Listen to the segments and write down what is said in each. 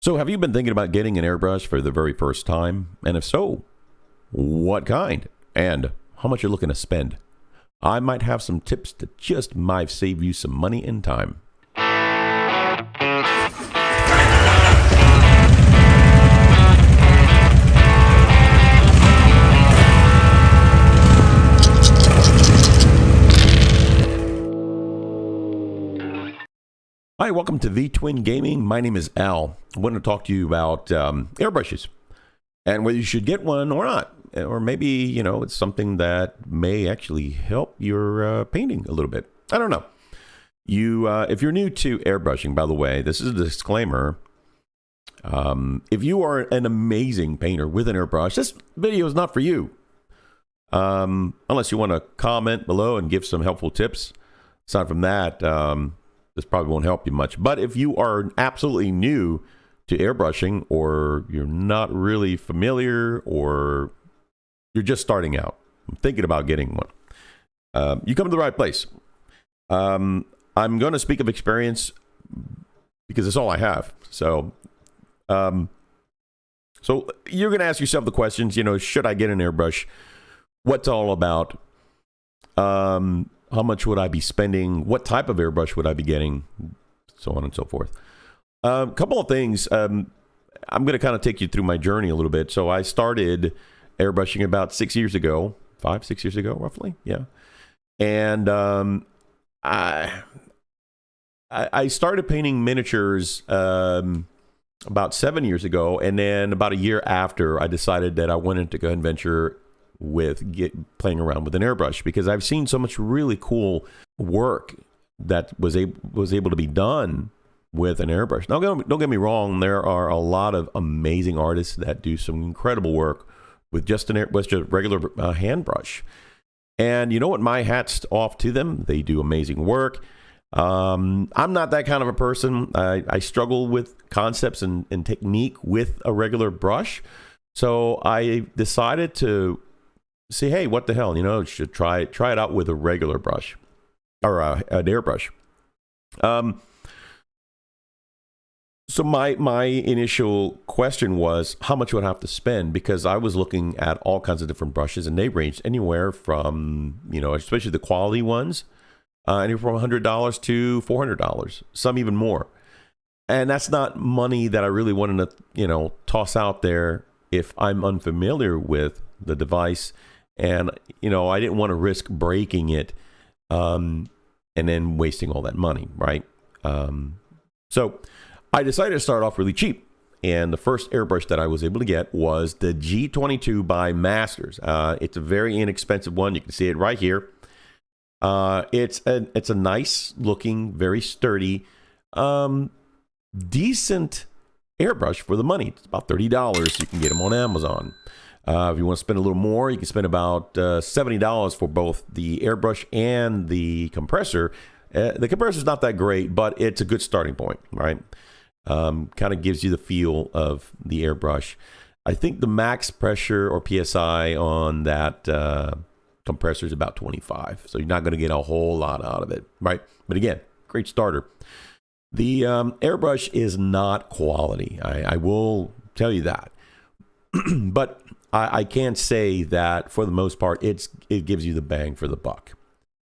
So have you been thinking about getting an airbrush for the very first time? And if so, what kind? And how much you're looking to spend? I might have some tips that just might save you some money and time. Hi, welcome to V-Twin Gaming. My name is Al. I want to talk to you about airbrushes and whether you should get one or not. Or maybe, it's something that may actually help your painting a little bit. I don't know. If you're new to airbrushing, by the way, this is a disclaimer. If you are an amazing painter with an airbrush, this video is not for you. Unless you want to comment below and give some helpful tips. Aside from that, this probably won't help you much. But if you are absolutely new to airbrushing, or you're not really familiar, or you're just starting out, I'm thinking about getting one, you come to the right place. I'm going to speak of experience because it's all I have. So you're going to ask yourself the questions, should I get an airbrush? What's it all about? How much would I be spending? What type of airbrush would I be getting? So on and so forth. A couple of things. I'm going to kind of take you through my journey a little bit. So I started airbrushing about 6 years ago, 5-6 years ago, roughly. Yeah. And I started painting miniatures about 7 years ago. And then about a year after, I decided that I wanted to go and venture with playing around with an airbrush, because I've seen so much really cool work that was able to be done with an airbrush. Now, don't get me wrong, there are a lot of amazing artists that do some incredible work with just a regular hand brush. And you know what? My hat's off to them. They do amazing work. I'm not that kind of a person. I struggle with concepts and technique with a regular brush. So I decided to say, hey, what the hell, should try it out with a regular brush or an airbrush. So my initial question was, how much would I have to spend? Because I was looking at all kinds of different brushes, and they ranged anywhere from, especially the quality ones, anywhere from $100 to $400, some even more. And that's not money that I really wanted to, toss out there if I'm unfamiliar with the device. And, I didn't want to risk breaking it and then wasting all that money, right? So I decided to start off really cheap. And the first airbrush that I was able to get was the G22 by Masters. It's a very inexpensive one. You can see it right here. It's a nice looking, very sturdy, decent airbrush for the money. It's about $30. You can get them on Amazon. If you want to spend a little more, you can spend about $70 for both the airbrush and the compressor. The compressor is not that great, but it's a good starting point, right? Kind of gives you the feel of the airbrush. I think the max pressure or PSI on that compressor is about 25. So you're not going to get a whole lot out of it, right? But again, great starter. The airbrush is not quality. I will tell you that. But I can say that for the most part, it gives you the bang for the buck.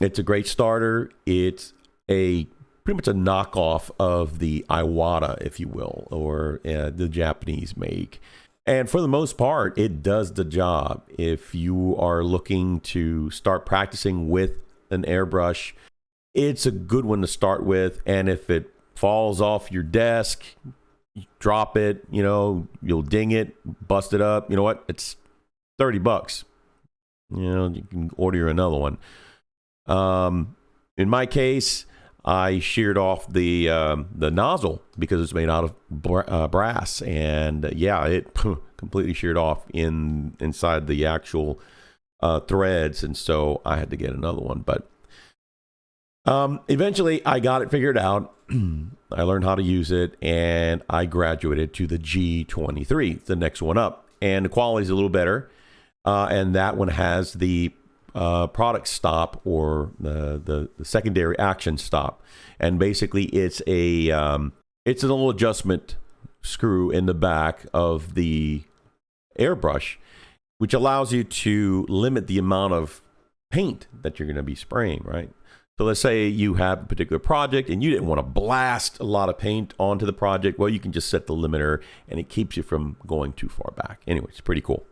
It's a great starter. It's pretty much a knockoff of the Iwata, if you will, or the Japanese make. And for the most part, it does the job. If you are looking to start practicing with an airbrush, it's a good one to start with. And if it falls off your desk, you drop it, you'll ding it, bust it up. You know what? It's $30. You can order another one. In my case, I sheared off the nozzle because it's made out of brass, and it completely sheared off inside the actual threads, and so I had to get another one. But eventually, I got it figured out. I learned how to use it, and I graduated to the G23, the next one up. And the quality is a little better, and that one has the product stop, or the secondary action stop. And basically, it's a little adjustment screw in the back of the airbrush, which allows you to limit the amount of paint that you're going to be spraying, right? So let's say you have a particular project and you didn't want to blast a lot of paint onto the project. Well, you can just set the limiter and it keeps you from going too far back. Anyway, it's pretty cool.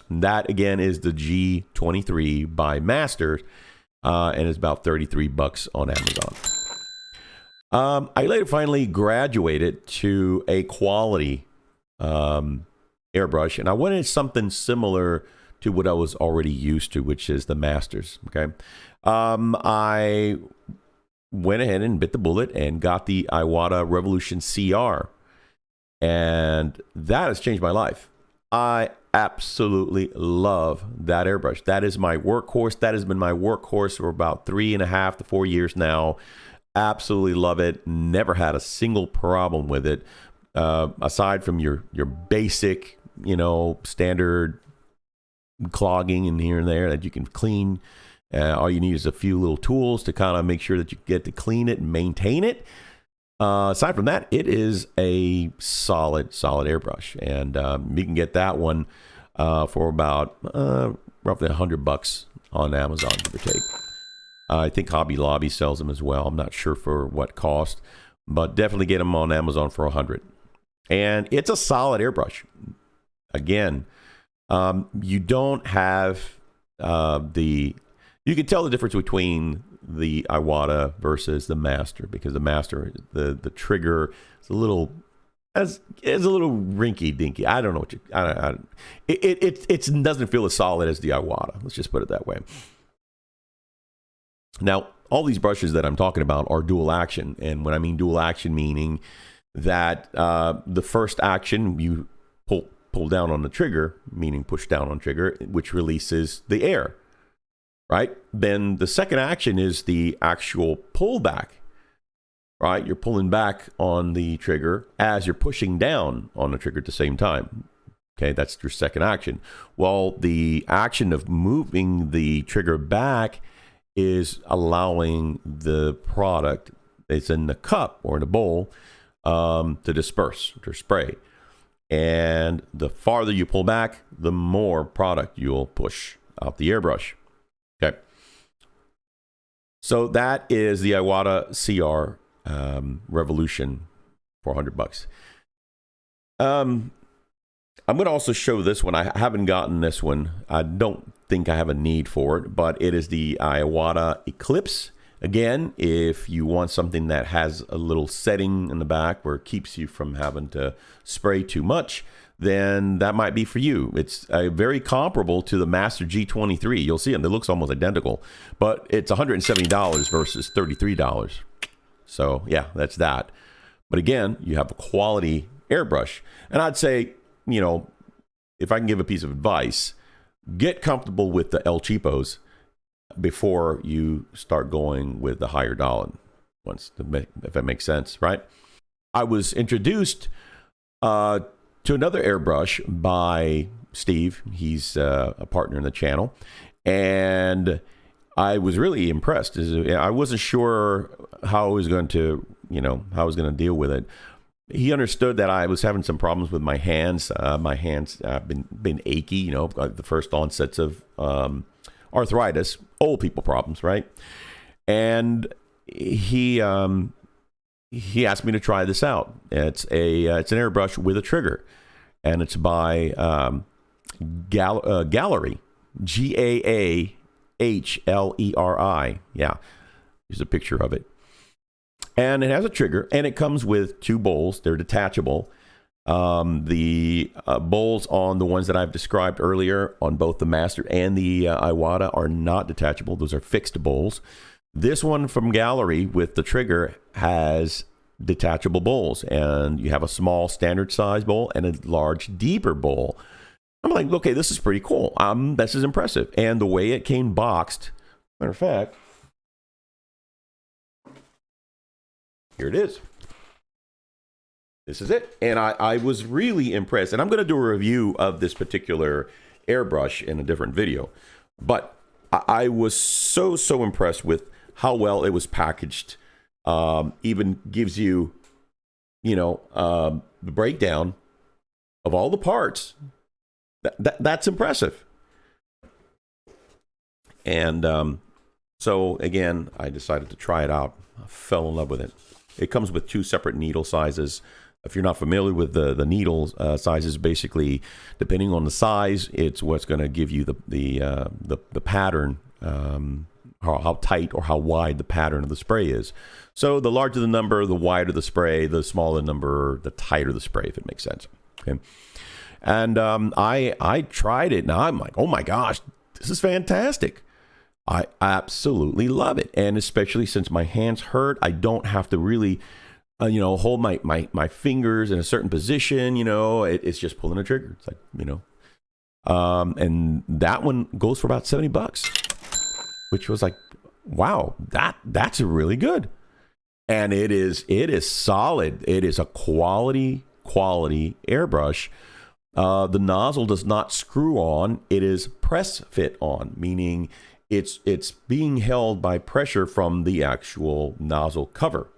And that again is the G23 by Masters, and it's about 33 bucks on Amazon. I later finally graduated to a quality airbrush, and I wanted something similar to what I was already used to, which is the Masters. Okay, I went ahead and bit the bullet and got the Iwata Revolution CR, and that has changed my life. I absolutely love that airbrush. That is my workhorse. That has been my workhorse for about 3.5 to 4 years now. Absolutely love it. Never had a single problem with it, aside from your basic, standard clogging in here and there that you can clean. All you need is a few little tools to kind of make sure that you get to clean it and maintain it. Aside from that, it is a solid airbrush, and you can get that one for about roughly $100 on Amazon, give or take. I think Hobby Lobby sells them as well. I'm not sure for what cost, but definitely get them on Amazon for $100. And it's a solid airbrush. Again, you don't have you can tell the difference between the Iwata versus the Master, because the Master, the trigger is a little rinky dinky. I don't know what it doesn't feel as solid as the Iwata. Let's just put it that way. Now, all these brushes that I'm talking about are dual action, and when I mean dual action, meaning that the first action you pull down on the trigger, meaning push down on trigger, which releases the air. Right? Then the second action is the actual pullback. Right? You're pulling back on the trigger as you're pushing down on the trigger at the same time. Okay, that's your second action. Well, the action of moving the trigger back is allowing the product that's in the cup or in the bowl to disperse, to spray. And the farther you pull back, the more product you'll push out the airbrush. Okay. So that is the Iwata CR Revolution for $100. I'm going to also show this one. I haven't gotten this one. I don't think I have a need for it, but it is the Iwata Eclipse. Again, if you want something that has a little setting in the back where it keeps you from having to spray too much, then that might be for you. It's very comparable to the Master G23. You'll see it. It looks almost identical, but it's $170 versus $33. So yeah, that's that. But again, you have a quality airbrush. And I'd say, if I can give a piece of advice, get comfortable with the El Cheapos before you start going with the higher dollar ones, if that makes sense, right? I was introduced to another airbrush by Steve. He's a partner in the channel, and I was really impressed. I wasn't sure how I was going to, how I was going to deal with it. He understood that I was having some problems with my hands. My hands have been achy, the first onsets of arthritis, old people problems, right? And he asked me to try this out. It's an airbrush with a trigger, and it's by Gallery, Gahleri. Yeah, here's a picture of it. And it has a trigger, and it comes with two bowls. They're detachable. The bowls on the ones that I've described earlier on both the Master and the Iwata are not detachable. Those are fixed bowls. This one from Gallery with the trigger has detachable bowls, and you have a small standard size bowl and a large deeper bowl. I'm like, okay, this is pretty cool. This is impressive. And the way it came boxed, matter of fact, here it is. This is it. And I was really impressed. And I'm going to do a review of this particular airbrush in a different video. But I was so impressed with how well it was packaged. Even gives you the breakdown of all the parts, that's impressive. And so again, I decided to try it out. I fell in love with it. It comes with 2 separate needle sizes. If you're not familiar with the needle sizes, basically, depending on the size, it's what's going to give you the pattern, how tight or how wide the pattern of the spray is. So the larger the number, the wider the spray. The smaller the number, the tighter the spray, if it makes sense. Okay. And I tried it. Now I'm like, oh my gosh, this is fantastic. I absolutely love it. And especially since my hands hurt, I don't have to really hold my fingers in a certain position. It's just pulling a trigger. It's like, and that one goes for about $70, which was like, wow, that's really good. And it is solid. It is a quality airbrush. The nozzle does not screw on. It is press fit on, meaning it's being held by pressure from the actual nozzle cover,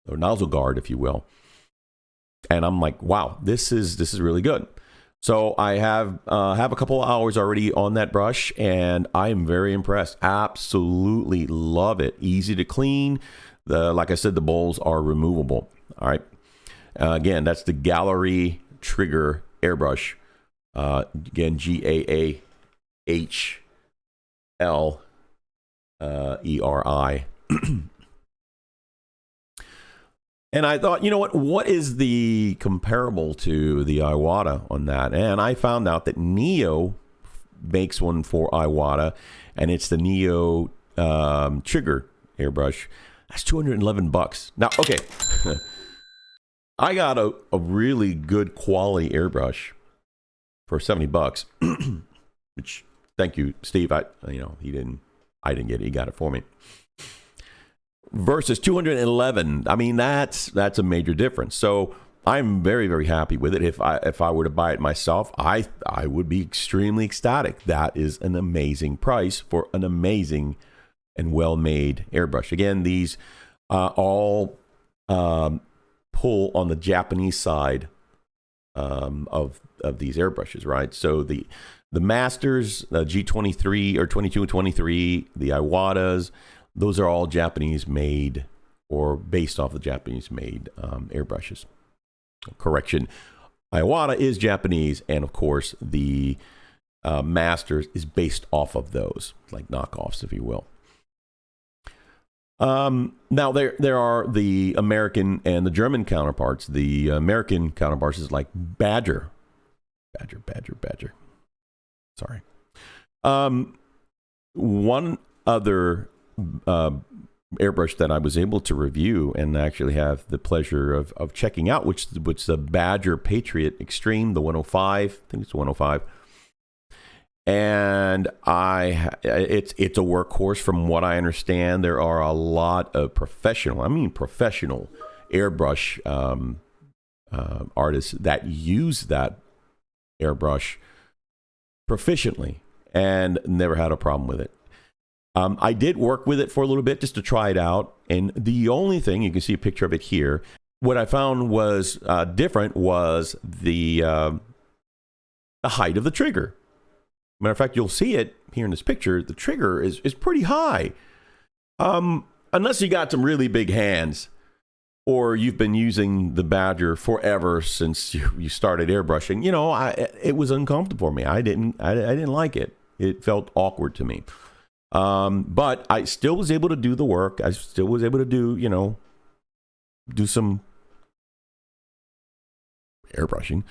or nozzle guard, if you will. And I'm like, wow, this is really good. So I have a couple of hours already on that brush, and I am very impressed. Absolutely love it. Easy to clean. Like I said, the bowls are removable. All right. Again, that's the Gallery Trigger Airbrush. Again, GAAHLERI. And I thought, what is the comparable to the Iwata on that? And I found out that Neo makes one for Iwata, and it's the Neo Trigger Airbrush. That's $211. Now, okay, I got a really good quality airbrush for $70, which, thank you, Steve. I didn't get it. He got it for me. Versus $211. I mean, that's a major difference. So I'm very, very happy with it. If I were to buy it myself, I would be extremely ecstatic. That is an amazing price for an amazing and well-made airbrush. Again, these all pull on the Japanese side of these airbrushes, right? So the Masters, G23 or 22 and 23, the Iwatas, those are all Japanese made or based off the Japanese made airbrushes. Correction, Iwata is Japanese, and of course the Masters is based off of those, like knockoffs, if you will. Now there are the American and the German counterparts. The American counterparts is like Badger. Sorry. One other airbrush that I was able to review and actually have the pleasure of checking out, which the Badger Patriot Extreme, the 105. I think it's 105. And it's a workhorse from what I understand. There are a lot of professional airbrush artists that use that airbrush proficiently and never had a problem with it. I did work with it for a little bit just to try it out. And the only thing, you can see a picture of it here, what I found was different was the height of the trigger. Matter of fact, you'll see it here in this picture. The trigger is pretty high. Unless you got some really big hands or you've been using the Badger forever since you started airbrushing, it was uncomfortable for me. I didn't like it. It felt awkward to me. But I still was able to do the work. I still was able to do some airbrushing.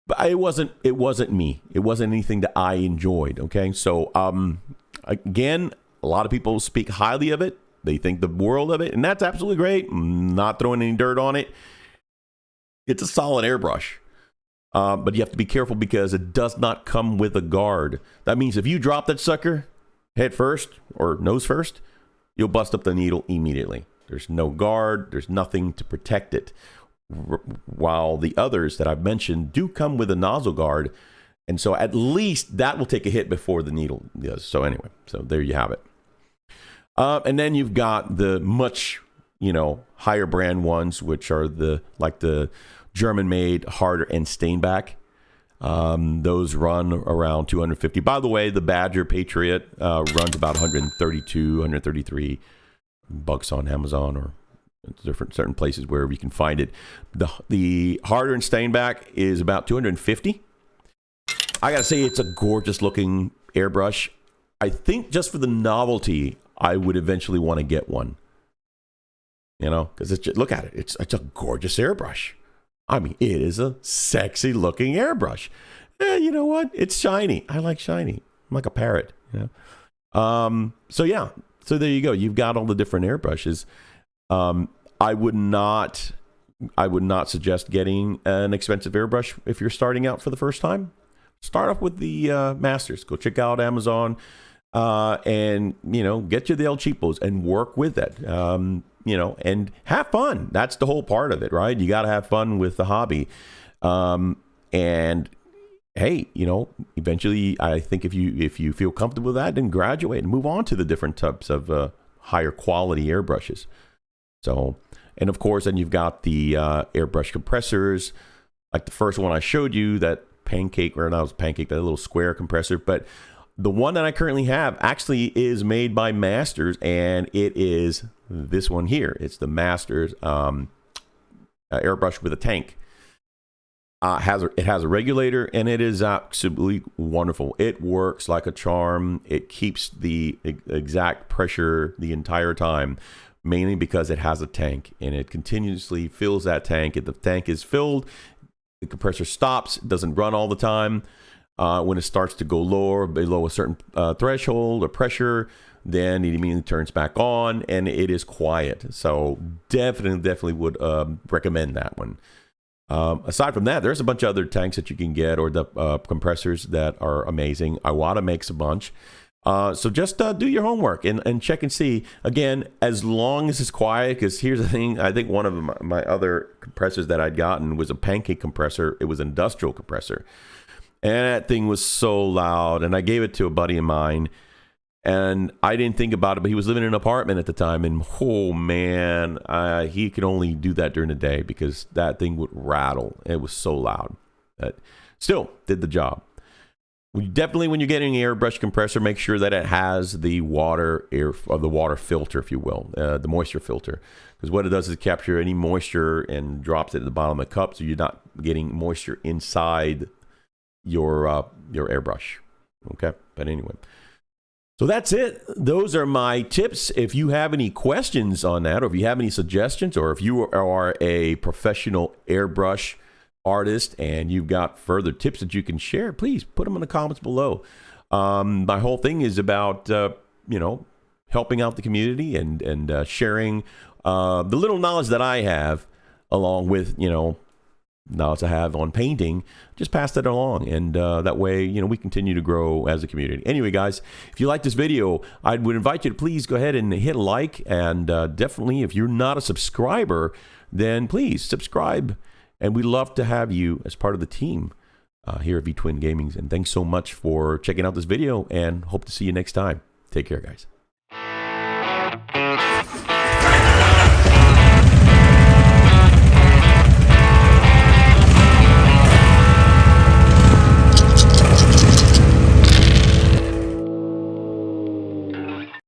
But it wasn't me. It wasn't anything that I enjoyed. Okay. So, again, a lot of people speak highly of it. They think the world of it, and that's absolutely great. I'm not throwing any dirt on it. It's a solid airbrush. But you have to be careful because it does not come with a guard. That means if you drop that sucker head first or nose first, you'll bust up the needle immediately. There's no guard. There's nothing to protect it. While the others that I've mentioned do come with a nozzle guard, and so at least that will take a hit before the needle does. So anyway, so there you have it. And then you've got the much you know, higher brand ones, which are the German-made harder and Steinbach. Those run around 250. By the way, the Badger Patriot runs about 132, 133 bucks on Amazon or certain places wherever you can find it. The harder and Steinbach is about 250. I gotta say, it's a gorgeous looking airbrush. I think just for the novelty, I would eventually want to get one. You know, because look at it. It's a gorgeous airbrush. I mean, it is a sexy looking airbrush. You know what? It's shiny. I like shiny. I'm like a parrot. You know. So yeah. So there you go. You've got all the different airbrushes. I would not suggest getting an expensive airbrush if you're starting out for the first time. Start off with the masters. Go check out Amazon, and you know, get you the El Cheapos and work with it. You know, and have fun. That's the whole part of it, right? You got to have fun with the hobby. And hey, you know, eventually, I think if you feel comfortable with that, then graduate and move on to the different types of higher quality airbrushes. So, and of course, then you've got the airbrush compressors, like the first one I showed you, that pancake, or not, it was pancake, that little square compressor. But the one that I currently have actually is made by Masters, and it is this one here. It's the Masters airbrush with a tank. It has a regulator, and it is absolutely wonderful. It works like a charm. It keeps the exact pressure the entire time, mainly because it has a tank, and it continuously fills that tank. If the tank is filled, the compressor stops. It doesn't run all the time. When it starts to go lower, below a certain threshold or pressure, then it immediately turns back on, and it is quiet. So definitely would recommend that one. Aside from that, there's a bunch of other tanks that you can get, or the compressors that are amazing. Iwata makes a bunch. So just do your homework and check and see. Again, as long as it's quiet, because here's the thing. I think one of my other compressors that I'd gotten was a pancake compressor. It was an industrial compressor. And that thing was so loud. And I gave it to a buddy of mine. And I didn't think about it, but he was living in an apartment at the time. And oh, man, he could only do that during the day because that thing would rattle. It was so loud. But still did the job. Definitely, when you're getting an airbrush compressor, make sure that it has the water filter, if you will, the moisture filter. Because what it does is capture any moisture and drops it at the bottom of the cup, so you're not getting moisture inside your airbrush. Okay, but anyway, so that's it. Those are my tips. If you have any questions on that, or if you have any suggestions, or if you are a professional airbrush artist and you've got further tips that you can share, please put them in the comments below. My whole thing is about you know, helping out the community and sharing the little knowledge that I have, along with, you know, knowledge I have on painting. Just pass that along, and that way, you know, we continue to grow as a community. Anyway, guys, if you like this video, I would invite you to please go ahead and hit like, and definitely, if you're not a subscriber, then please subscribe. And we'd love to have you as part of the team here at V-Twin Gaming. And thanks so much for checking out this video, and hope to see you next time. Take care, guys.